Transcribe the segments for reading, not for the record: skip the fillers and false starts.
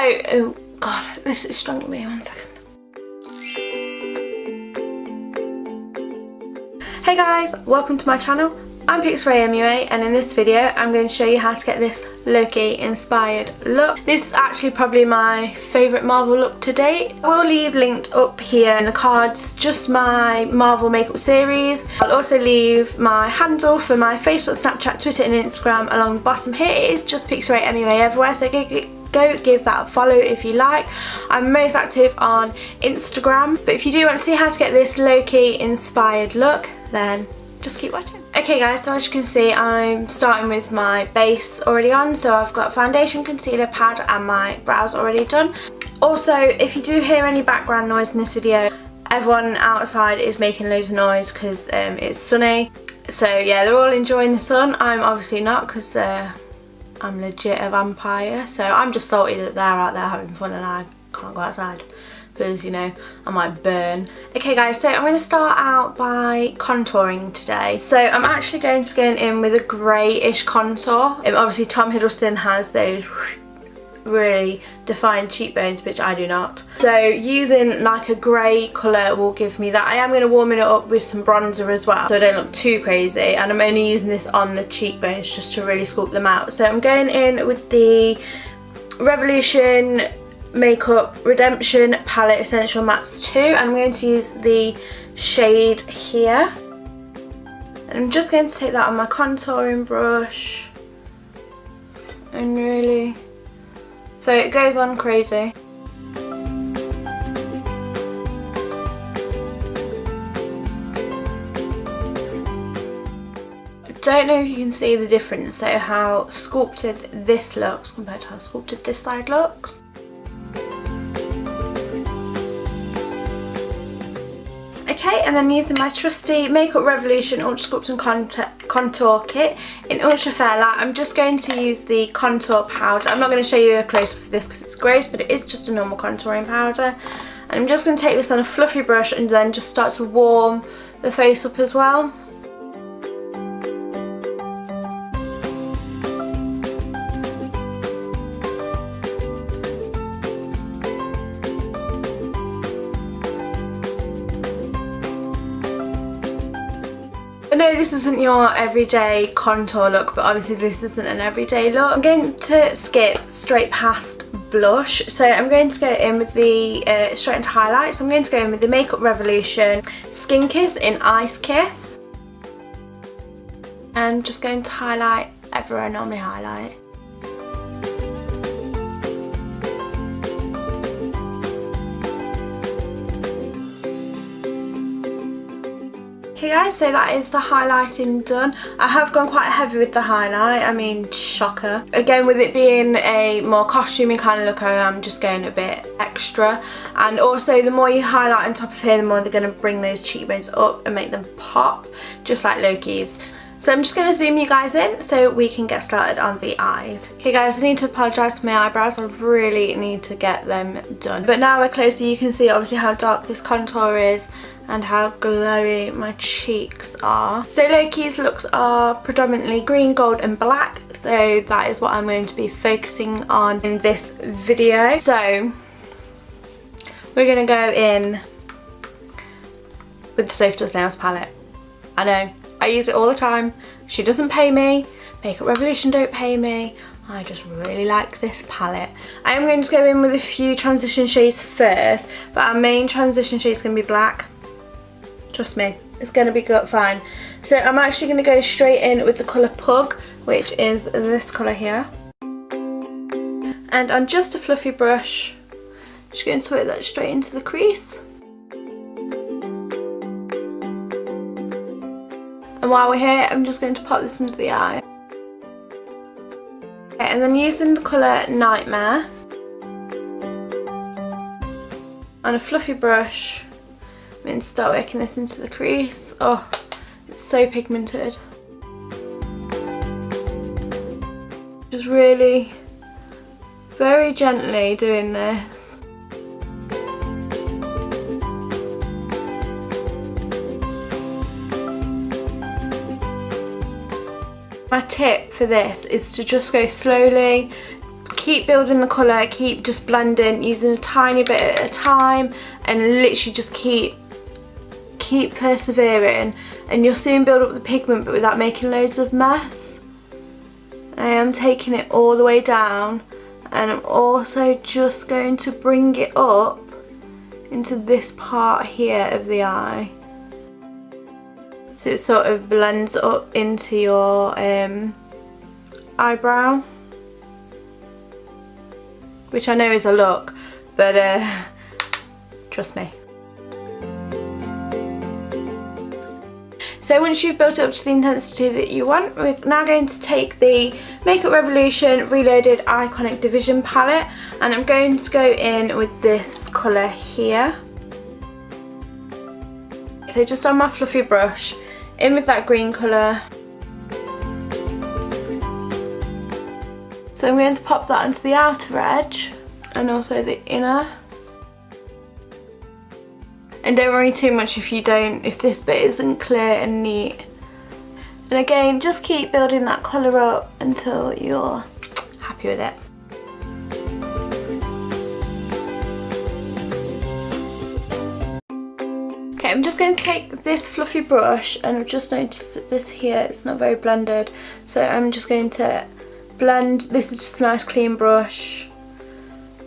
oh god, this is strangling me, 1 second. Hey guys, welcome to my channel. I'm pixieraimua, and in this video I'm going to show you how to get this Loki inspired look. This is actually probably my favourite Marvel look to date. I will leave linked up here in the cards just my Marvel makeup series. I'll also leave my handle for my Facebook, Snapchat, Twitter and Instagram along the bottom here. It is just pixieraimua everywhere, so go give that a follow if you like. I'm most active on Instagram, but if you do want to see how to get this Loki inspired look, then just keep watching. Okay guys, so as you can see I'm starting with my base already on, so I've got foundation, concealer, powder and my brows already done. Also, if you do hear any background noise in this video, everyone outside is making loads of noise because it's sunny. So yeah, they're all enjoying the sun. I'm obviously not, because I'm legit a vampire, so I'm just salty that they're out there having fun and I can't go outside because, you know, I might burn. Okay guys, so I'm going to start out by contouring today. So I'm actually going to be going in with a greyish contour. Obviously Tom Hiddleston has those really defined cheekbones, which I do not. So using like a grey colour will give me that. I am going to warm it up with some bronzer as well, so I don't look too crazy, and I'm only using this on the cheekbones just to really sculpt them out. So I'm going in with the Revolution Makeup Redemption Palette Essential Mattes 2. I'm going to use the shade here, and I'm just going to take that on my contouring brush and really, so it goes on crazy. I don't know if you can see the difference, so how sculpted this looks compared to how sculpted this side looks. Okay, and then using my trusty Makeup Revolution Ultra Sculpt and Contour Kit in Ultra Fair Light, I'm just going to use the contour powder. I'm not going to show you a close-up of this because it's gross, but it is just a normal contouring powder. And I'm just going to take this on a fluffy brush and then just start to warm the face up as well. I know this isn't your everyday contour look, but obviously this isn't an everyday look. I'm going to skip straight past blush, so I'm going to go in with the straight into highlights. I'm going to go in with the Makeup Revolution Skin Kiss in Ice Kiss, and just going to highlight everywhere I normally highlight. Okay guys, so that is the highlighting done. I have gone quite heavy with the highlight, I mean, shocker. Again, with it being a more costumey kind of look, I am just going a bit extra. And also, the more you highlight on top of here, the more they're going to bring those cheekbones up and make them pop, just like Loki's. So I'm just going to zoom you guys in so we can get started on the eyes. Okay guys, I need to apologise for my eyebrows. I really need to get them done. But now we're closer, you can see obviously how dark this contour is and how glowy my cheeks are. So Loki's looks are predominantly green, gold and black. So that is what I'm going to be focusing on in this video. So we're going to go in with the Sophie Does Nails palette. I know, I use it all the time. She doesn't pay me. Makeup Revolution don't pay me. I just really like this palette. I am going to go in with a few transition shades first, but our main transition shade is going to be black. Trust me, it's going to be fine. So I'm actually going to go straight in with the colour Pug, which is this colour here. And on just a fluffy brush, just going to work that straight into the crease. And while we're here, I'm just going to pop this under the eye. Okay, and then using the colour Nightmare, on a fluffy brush, I'm going to start working this into the crease. Oh, it's so pigmented. Just really, very gently doing this. My tip for this is to just go slowly, keep building the colour, keep just blending, using a tiny bit at a time, and literally just keep persevering, and you'll soon build up the pigment but without making loads of mess. I am taking it all the way down, and I'm also just going to bring it up into this part here of the eye, so it sort of blends up into your eyebrow, which I know is a look, but trust me. So once you've built it up to the intensity that you want, we're now going to take the Makeup Revolution Reloaded Iconic Division palette, and I'm going to go in with this colour here. So just on my fluffy brush, in with that green colour. So I'm going to pop that onto the outer edge and also the inner. And don't worry too much if this bit isn't clear and neat. And again, just keep building that colour up until you're happy with it. Okay, I'm just going to take this fluffy brush, and I've just noticed that this here is not very blended. So I'm just going to blend. This is just a nice clean brush.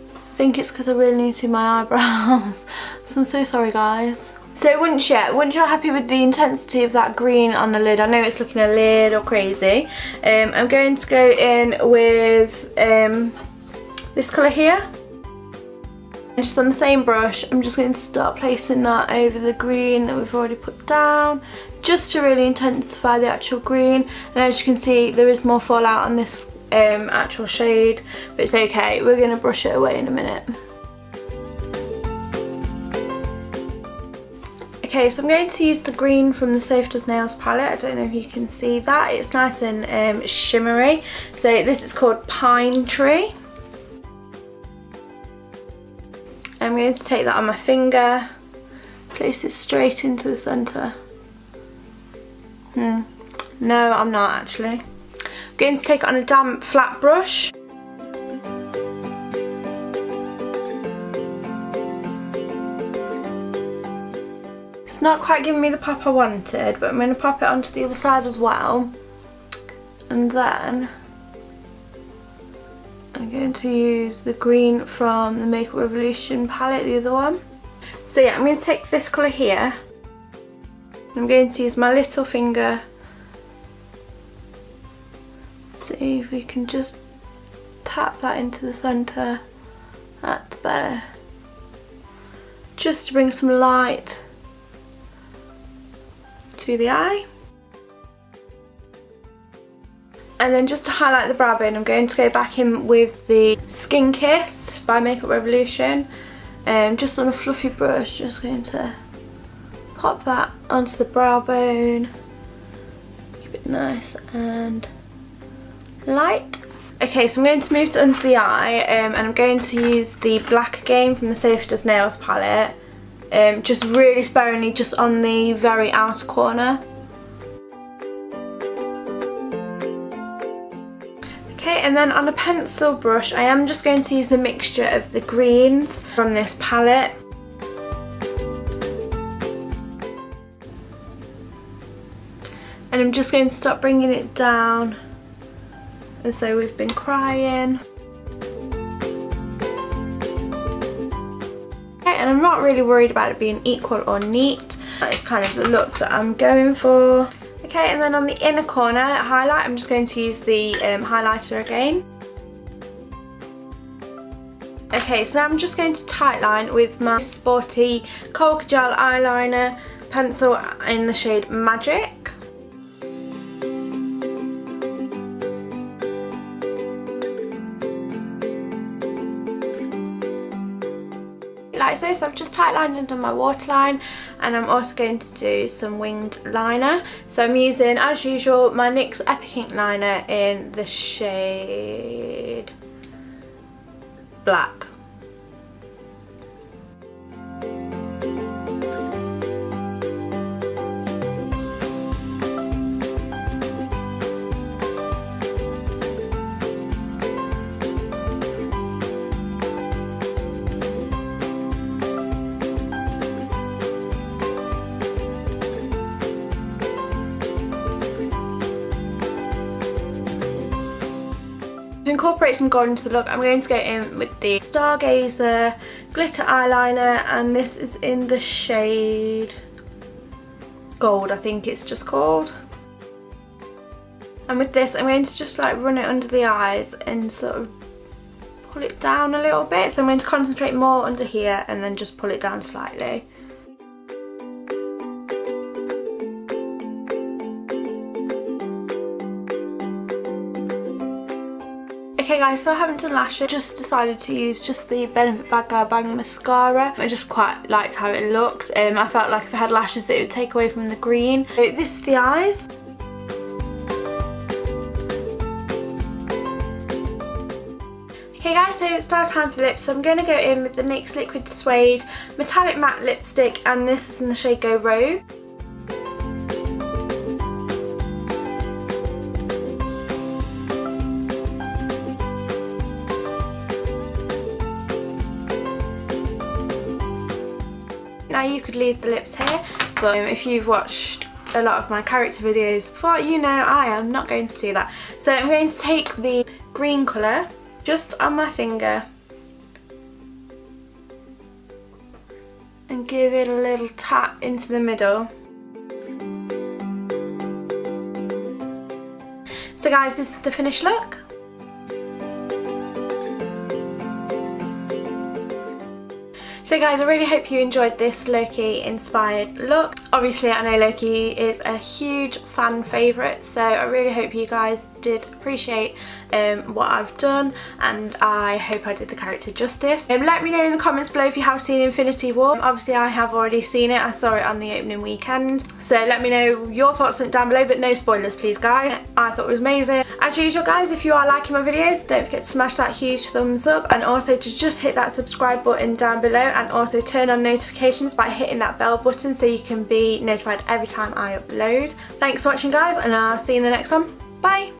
I think it's because I really need to do my eyebrows, so I'm so sorry guys. So once you're happy with the intensity of that green on the lid, I know it's looking a little crazy, I'm going to go in with this colour here. And just on the same brush, I'm just going to start placing that over the green that we've already put down, just to really intensify the actual green. And as you can see, there is more fallout on this actual shade, but it's okay, we're going to brush it away in a minute. Okay, so I'm going to use the green from the Safe Does Nails palette. I don't know if you can see that, it's nice and shimmery. So this is called Pine Tree. I'm going to take that on my finger, place it straight into the centre. No, I'm not actually. I'm going to take it on a damp flat brush. It's not quite giving me the pop I wanted, but I'm going to pop it onto the other side as well. And then I'm going to use the green from the Makeup Revolution palette, the other one. So yeah, I'm going to take this colour here. I'm going to use my little finger. See if we can just tap that into the centre. That's better. Just to bring some light to the eye. And then just to highlight the brow bone, I'm going to go back in with the Skin Kiss by Makeup Revolution. Just on a fluffy brush, just going to pop that onto the brow bone. Keep it nice and light. Okay, so I'm going to move it under the eye, and I'm going to use the black again from the Safe Does Nails palette, just really sparingly, just on the very outer corner. Okay, and then on a pencil brush, I am just going to use the mixture of the greens from this palette. And I'm just going to start bringing it down as though we've been crying. Okay, and I'm not really worried about it being equal or neat. That is kind of the look that I'm going for. Okay, and then on the inner corner highlight, I'm just going to use the highlighter again. Okay, so now I'm just going to tightline with my sporty Kohl Kajal eyeliner pencil in the shade Magic. Like so, so I've just tightlined under my waterline, and I'm also going to do some winged liner. So I'm using, as usual, my NYX Epic Ink liner in the shade Black. incorporate some gold into the look, I'm going to go in with the Stargazer glitter eyeliner, and this is in the shade Gold, I think it's just called. And with this, I'm going to just like run it under the eyes and sort of pull it down a little bit. So I'm going to concentrate more under here and then just pull it down slightly. Okay guys, so I haven't done lashes, just decided to use just the Benefit Bad Girl Bang Mascara. I just quite liked how it looked. I felt like if I had lashes it would take away from the green. So this is the eyes. Okay guys, so it's now time for the lips. So I'm going to go in with the NYX Liquid Suede Metallic Matte Lipstick, and this is in the shade Go Rogue. Now you could leave the lips here, but if you've watched a lot of my character videos before, you know I am not going to do that. So I'm going to take the green colour just on my finger and give it a little tap into the middle. So guys, this is the finished look. So guys, I really hope you enjoyed this Loki inspired look. Obviously I know Loki is a huge fan favourite, so I really hope you guys did appreciate what I've done, and I hope I did the character justice. Let me know in the comments below if you have seen Infinity War. Obviously I have already seen it, I saw it on the opening weekend, so let me know your thoughts on it down below, but no spoilers please guys. I thought it was amazing. As usual guys, if you are liking my videos, don't forget to smash that huge thumbs up, and also to just hit that subscribe button down below, and also turn on notifications by hitting that bell button so you can be notified every time I upload. Thanks for watching guys, and I'll see you in the next one. Bye!